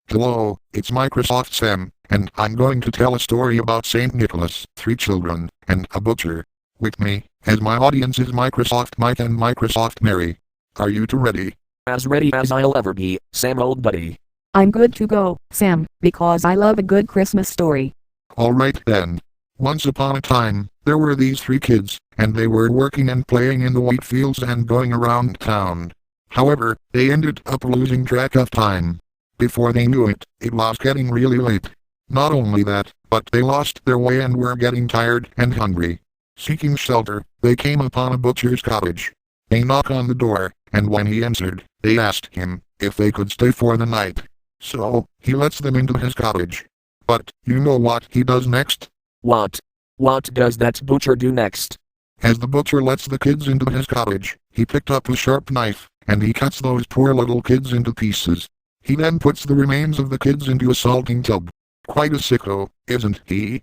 Hello, it's Microsoft Sam, and I'm going to tell a story about Saint Nicholas, 3 children, and a butcher. With me, as my audience is Microsoft Mike and Microsoft Mary. Are you two ready? As ready as I'll ever be, Sam old buddy. I'm good to go, Sam, because I love a good Christmas story. Alright then. Once upon a time, there were these 3 kids, and they were working and playing in the wheat fields and going around town. However, they ended up losing track of time. Before they knew it, it was getting really late. Not only that, but they lost their way and were getting tired and hungry. Seeking shelter, they came upon a butcher's cottage. They knocked on the door, and when he answered, they asked him if they could stay for the night. So, he lets them into his cottage. But, you know what he does next? What? What does that butcher do next? As the butcher lets the kids into his cottage, he picked up a sharp knife, and he cuts those poor little kids into pieces. He then puts the remains of the kids into a salting tub. Quite a sicko, isn't he?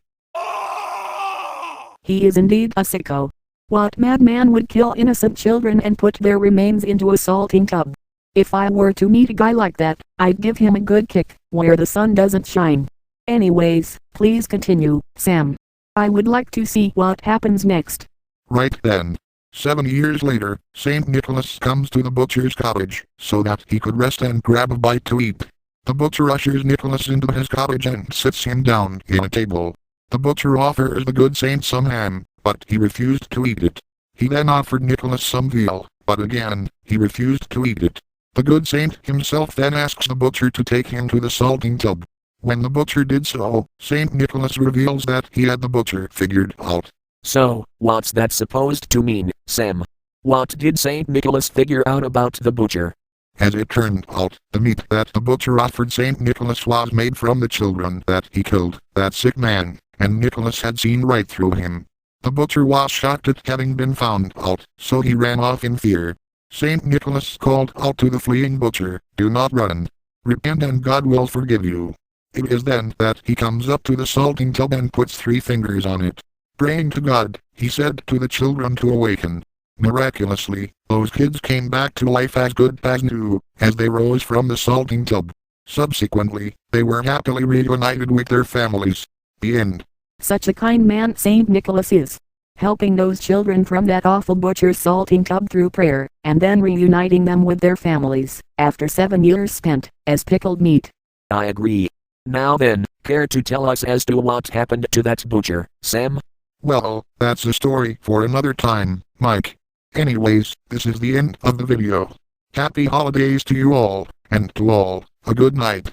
He is indeed a sicko. What madman would kill innocent children and put their remains into a salting tub? If I were to meet a guy like that, I'd give him a good kick, where the sun doesn't shine. Anyways, please continue, Sam. I would like to see what happens next. Right then. 7 years later, Saint Nicholas comes to the butcher's cottage, so that he could rest and grab a bite to eat. The butcher ushers Nicholas into his cottage and sits him down in a table. The butcher offers the good saint some ham, but he refused to eat it. He then offered Nicholas some veal, but again, he refused to eat it. The good saint himself then asks the butcher to take him to the salting tub. When the butcher did so, Saint Nicholas reveals that he had the butcher figured out. So, what's that supposed to mean, Sam? What did Saint Nicholas figure out about the butcher? As it turned out, the meat that the butcher offered Saint Nicholas was made from the children that he killed, that sick man, and Nicholas had seen right through him. The butcher was shocked at having been found out, so he ran off in fear. Saint Nicholas called out to the fleeing butcher, "Do not run. Repent and God will forgive you." It is then that he comes up to the salting tub and puts 3 fingers on it. Praying to God, he said to the children to awaken. Miraculously, those kids came back to life as good as new, as they rose from the salting tub. Subsequently, they were happily reunited with their families. The end. Such a kind man Saint Nicholas is. Helping those children from that awful butcher's salting tub through prayer, and then reuniting them with their families, after 7 years spent, as pickled meat. I agree. Now then, care to tell us as to what happened to that butcher, Sam? Well, that's a story for another time, Mike. Anyways, this is the end of the video. Happy holidays to you all, and to all, a good night.